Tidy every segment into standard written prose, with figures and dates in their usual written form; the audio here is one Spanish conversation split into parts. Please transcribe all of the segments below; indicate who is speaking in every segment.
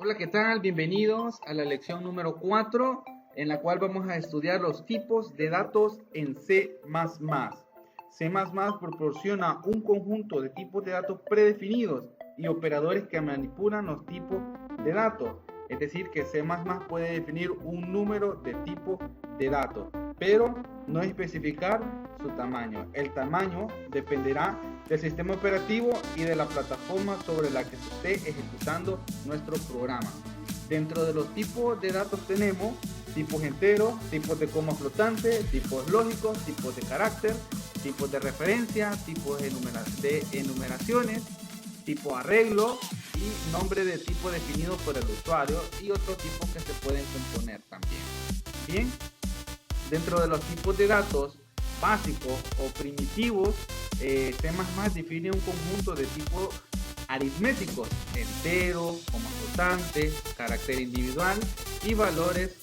Speaker 1: Hola, ¿qué tal? Bienvenidos a la lección número 4, en la cual vamos a estudiar los tipos de datos en C++. C++ proporciona un conjunto de tipos de datos predefinidos y operadores que manipulan los tipos de datos. Es decir, que C++ puede definir un número de tipos de datos, pero no especificar su tamaño. El tamaño dependerá del sistema operativo y de la plataforma sobre la que se esté ejecutando nuestro programa. Dentro de los tipos de datos tenemos tipos enteros, tipos de coma flotante, tipos lógicos, tipos de carácter, tipos de referencia, tipos de enumeraciones, tipo arreglo y nombre de tipo definido por el usuario y otros tipos que se pueden componer también. Bien, dentro de los tipos de datos básicos o primitivos, C++ define un conjunto de tipos aritméticos: entero, coma flotante, carácter individual y valores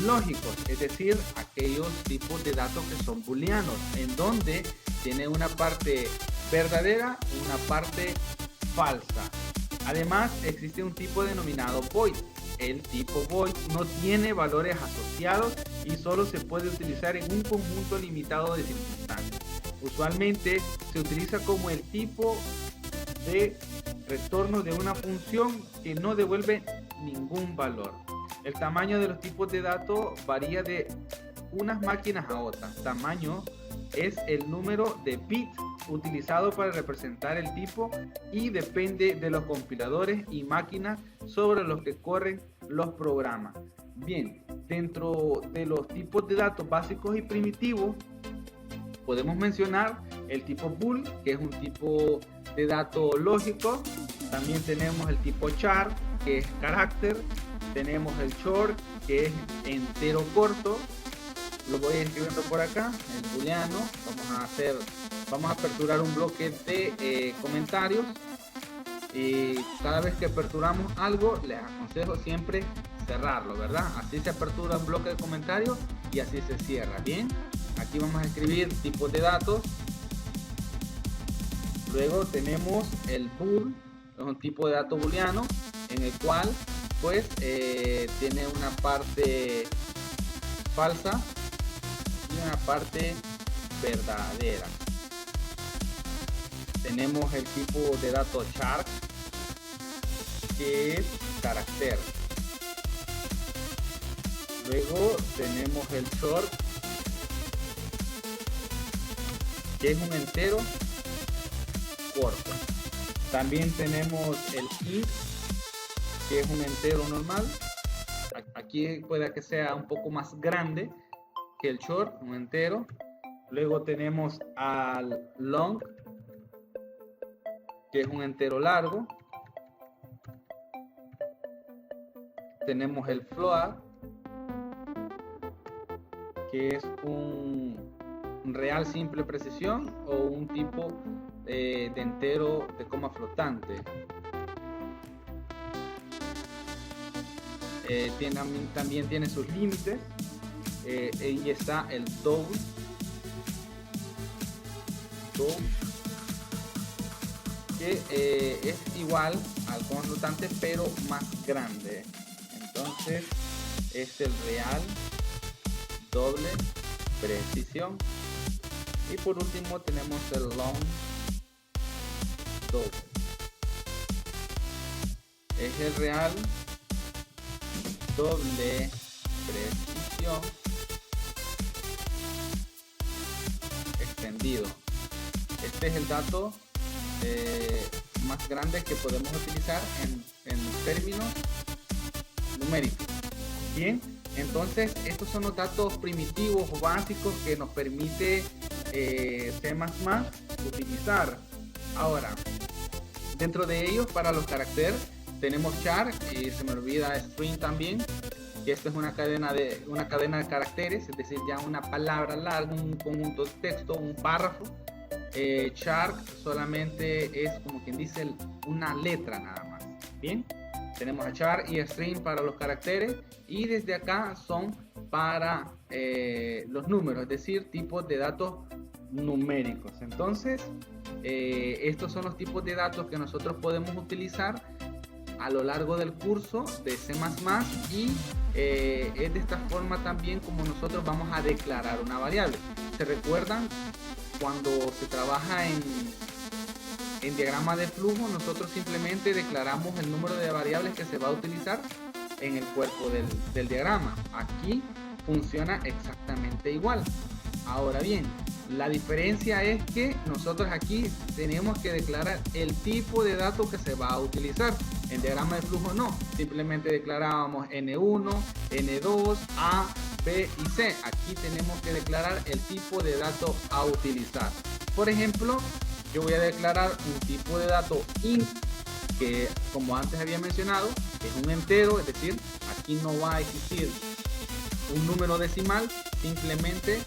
Speaker 1: lógicos, es decir, aquellos tipos de datos que son booleanos, en donde tiene una parte verdadera y una parte falsa. Además, existe un tipo denominado void. El tipo void no tiene valores asociados y solo se puede utilizar en un conjunto limitado de circunstancias. Usualmente se utiliza como el tipo de retorno de una función que no devuelve ningún valor. El tamaño de los tipos de datos varía de unas máquinas a otras. Tamaño es el número de bits utilizado para representar el tipo y depende de los compiladores y máquinas sobre los que corren los programas. Bien, dentro de los tipos de datos básicos y primitivos podemos mencionar el tipo bool, que es un tipo de dato lógico. También tenemos el tipo char, que es carácter. Tenemos el short, que es entero corto. Lo voy escribiendo por acá, el booleano. Vamos a aperturar un bloque de comentarios, y cada vez que aperturamos algo les aconsejo siempre cerrarlo, ¿verdad? Así se apertura un bloque de comentarios y así se cierra. Bien, aquí vamos a escribir tipos de datos. Luego tenemos el bool, es un tipo de dato booleano en el cual pues tiene una parte falsa y una parte verdadera. Tenemos el tipo de dato char, que es carácter. Luego tenemos el short, que es un entero corto. También tenemos el int, que es un entero normal. Aquí puede que sea un poco más grande que el short, un entero. Luego tenemos al long, que es un entero largo. Tenemos el float, que es un real simple precisión o un tipo de entero de coma flotante. También tiene sus límites, y está el double, que es igual al coma flotante pero más grande. Entonces es el real doble precisión. Y por último tenemos el long double, es el real doble precisión extendido. Este es el dato más grande que podemos utilizar en términos numéricos. Bien, entonces estos son los datos primitivos o básicos que nos permite C++ utilizar. Ahora, dentro de ellos, para los caracteres tenemos char, y se me olvida string también, que esto es una cadena de caracteres, es decir, ya una palabra larga, un conjunto de texto, un párrafo. Char solamente es, como quien dice, una letra nada más. Bien, tenemos a char y a string para los caracteres, y desde acá son para los números, es decir, tipos de datos numéricos. Entonces estos son los tipos de datos que nosotros podemos utilizar a lo largo del curso de C++ y es de esta forma también como nosotros vamos a declarar una variable. ¿Se recuerdan? Cuando se trabaja en diagrama de flujo, nosotros simplemente declaramos el número de variables que se va a utilizar en el cuerpo del diagrama. Aquí funciona exactamente igual. Ahora bien, la diferencia es que nosotros aquí tenemos que declarar el tipo de dato que se va a utilizar. En diagrama de flujo no, simplemente declarábamos N1, N2, A, B y C. Aquí tenemos que declarar el tipo de dato a utilizar. Por ejemplo, yo voy a declarar un tipo de dato int, que como antes había mencionado, es un entero, es decir, aquí no va a existir un número decimal, simplemente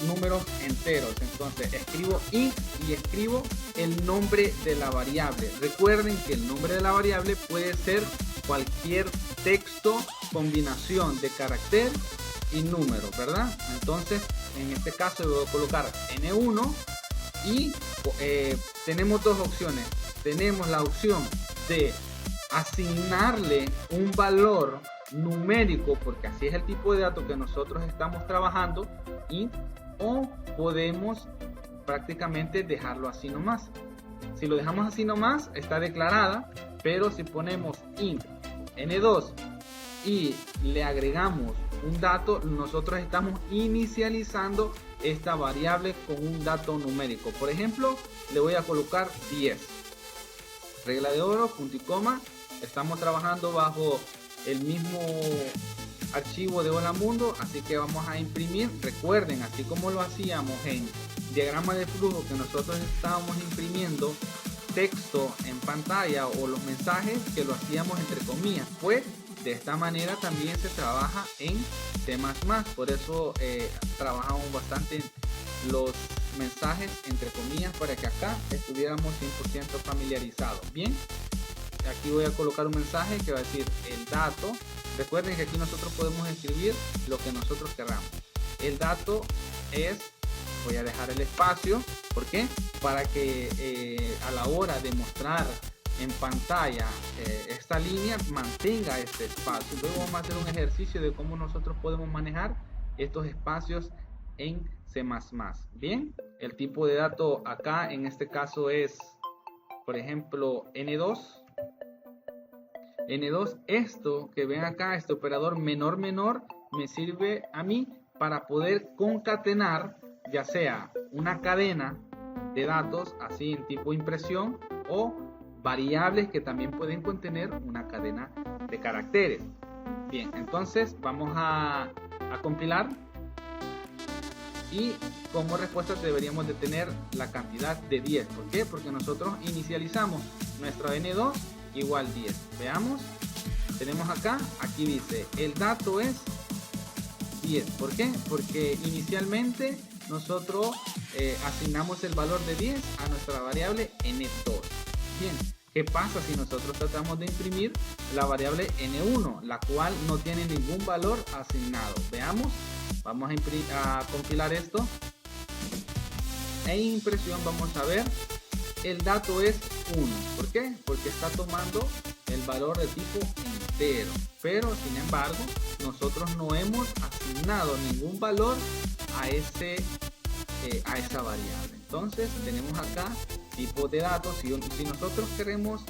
Speaker 1: números enteros. Entonces escribo int y escribo el nombre de la variable. Recuerden que el nombre de la variable puede ser cualquier texto, combinación de carácter y número, ¿verdad? Entonces en este caso voy a colocar N1 y tenemos dos opciones. Tenemos la opción de asignarle un valor numérico, porque así es el tipo de dato que nosotros estamos trabajando, o podemos prácticamente dejarlo así nomás. Si lo dejamos así nomás, está declarada, pero si ponemos int n2 y le agregamos un dato, nosotros estamos inicializando esta variable con un dato numérico. Por ejemplo, le voy a colocar 10. Regla de oro, punto y coma. Estamos trabajando bajo el mismo archivo de Hola Mundo, así que vamos a imprimir. Recuerden, así como lo hacíamos en diagrama de flujo, que nosotros estábamos imprimiendo texto en pantalla o los mensajes, que lo hacíamos entre comillas, pues de esta manera también se trabaja en C++. Por eso trabajamos bastante los mensajes entre comillas, para que acá estuviéramos 100% familiarizados. Bien, aquí voy a colocar un mensaje que va a decir el dato. Recuerden que aquí nosotros podemos escribir lo que nosotros queramos. El dato es, voy a dejar el espacio, ¿por qué? Para que a la hora de mostrar en pantalla esta línea mantenga este espacio. Luego vamos a hacer un ejercicio de cómo nosotros podemos manejar estos espacios en C++. Bien, el tipo de dato acá en este caso es, por ejemplo, N2. N2, esto que ven acá, este operador menor menor, me sirve a mí para poder concatenar ya sea una cadena de datos así en tipo impresión, o variables que también pueden contener una cadena de caracteres. Bien, entonces vamos a compilar, y como respuesta deberíamos de tener la cantidad de 10. ¿Por qué? Porque nosotros inicializamos nuestro N2 igual 10. Veamos, tenemos acá, aquí dice el dato es 10. ¿Por qué? Porque inicialmente nosotros asignamos el valor de 10 a nuestra variable N2. Bien, ¿qué pasa si nosotros tratamos de imprimir la variable N1, la cual no tiene ningún valor asignado? Veamos, vamos a compilar esto. En impresión vamos a ver, el dato es 1. ¿Por qué? Porque está tomando el valor de tipo entero, pero sin embargo nosotros no hemos asignado ningún valor a esa variable. Entonces tenemos acá tipo de datos. Si nosotros queremos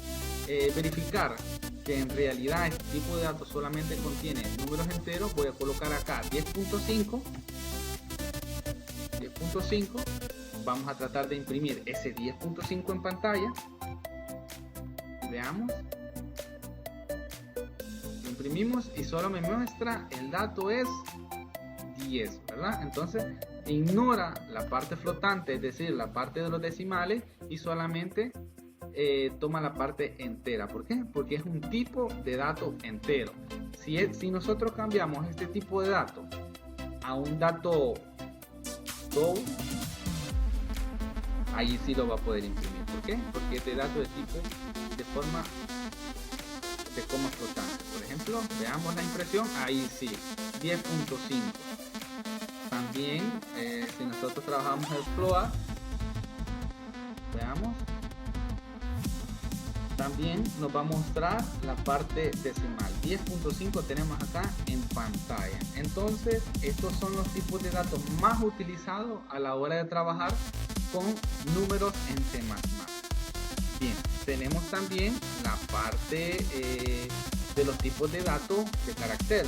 Speaker 1: verificar que en realidad este tipo de datos solamente contiene números enteros, voy a colocar acá 10.5. Vamos a tratar de imprimir ese 10.5 en pantalla. Veamos, lo imprimimos y solo me muestra el dato es 10, ¿verdad? Entonces ignora la parte flotante, es decir, la parte de los decimales, y solamente toma la parte entera. ¿Por qué? Porque es un tipo de dato entero. Si nosotros cambiamos este tipo de dato a un dato float, ahí sí lo va a poder imprimir. ¿Por qué? Porque este dato es tipo de forma de coma flotante. Por ejemplo, veamos la impresión, ahí sí, 10.5. También si nosotros trabajamos el float, veamos, también nos va a mostrar la parte decimal. 10.5 tenemos acá en pantalla. Entonces, estos son los tipos de datos más utilizados a la hora de trabajar con números en C++. Bien, tenemos también la parte de los tipos de datos de carácter.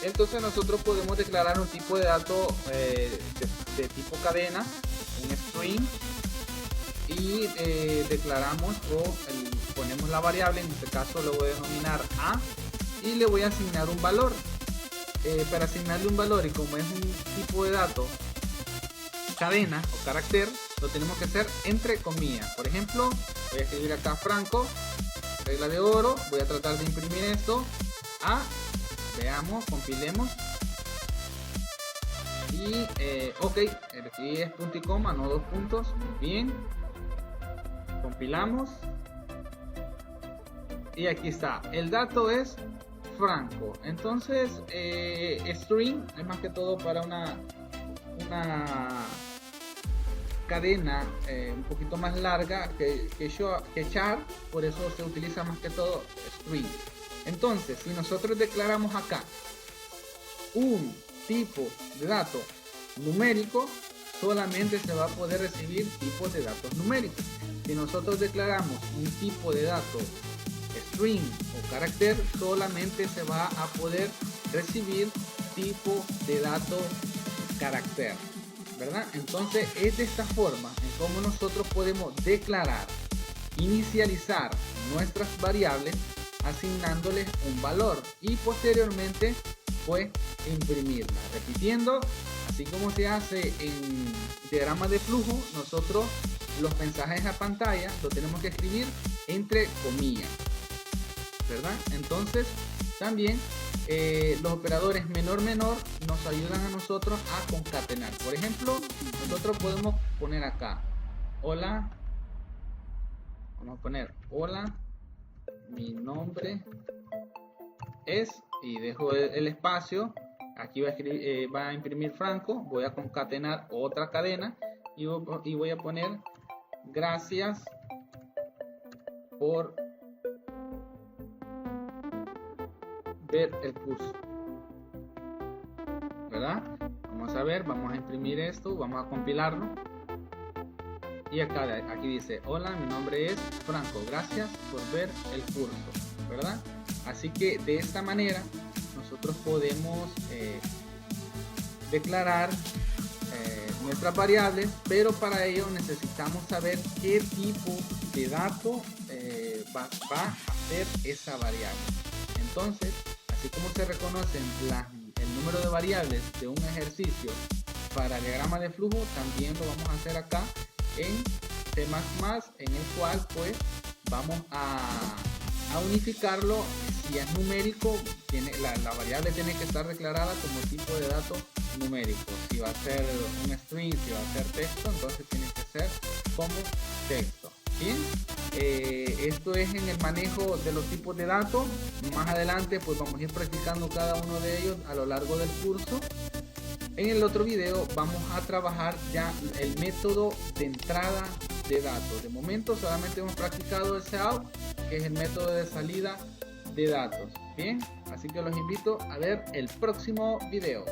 Speaker 1: Entonces nosotros podemos declarar un tipo de dato de tipo cadena, un string, y declaramos ponemos la variable, en este caso lo voy a denominar A, y le voy a asignar un valor. Para asignarle un valor, y como es un tipo de dato cadena o carácter, lo tenemos que hacer entre comillas. Por ejemplo, voy a escribir acá Franco, regla de oro, voy a tratar de imprimir esto a, veamos, compilemos, y ok, aquí es punto y coma, no dos puntos. Bien, compilamos y aquí está, el dato es Franco. Entonces string es más que todo para una cadena un poquito más larga que char, por eso se utiliza más que todo string. Entonces, si nosotros declaramos acá un tipo de dato numérico, solamente se va a poder recibir tipos de datos numéricos. Si nosotros declaramos un tipo de dato string o carácter, solamente se va a poder recibir tipo de dato carácter, ¿verdad? Entonces es de esta forma en cómo nosotros podemos declarar, inicializar nuestras variables asignándoles un valor y posteriormente pues imprimirla. Repitiendo, así como se hace en diagrama de flujo, nosotros los mensajes a pantalla lo tenemos que escribir entre comillas, ¿verdad? Entonces también los operadores menor nos ayudan a nosotros a concatenar. Por ejemplo, nosotros podemos poner acá hola, vamos a poner hola, mi nombre es, y dejo el espacio, aquí va a imprimir Franco, voy a concatenar otra cadena y voy a poner gracias por ver el curso, ¿verdad? Vamos a ver, vamos a imprimir esto, vamos a compilarlo y aquí dice hola, mi nombre es Franco, gracias por ver el curso, ¿verdad? Así que de esta manera nosotros podemos declarar nuestras variables, pero para ello necesitamos saber qué tipo de dato va a ser esa variable. Entonces, así como se reconocen el número de variables de un ejercicio para diagrama de flujo, también lo vamos a hacer acá en C++, en el cual pues vamos a unificarlo. Si es numérico, la variable tiene que estar declarada como tipo de dato numérico. Si va a ser un string, si va a ser texto, entonces tiene que ser como texto. Bien, esto es en el manejo de los tipos de datos. Más adelante pues vamos a ir practicando cada uno de ellos a lo largo del curso. En el otro video vamos a trabajar ya el método de entrada de datos. De momento solamente hemos practicado el setup, que es el método de salida de datos. Bien, así que los invito a ver el próximo video.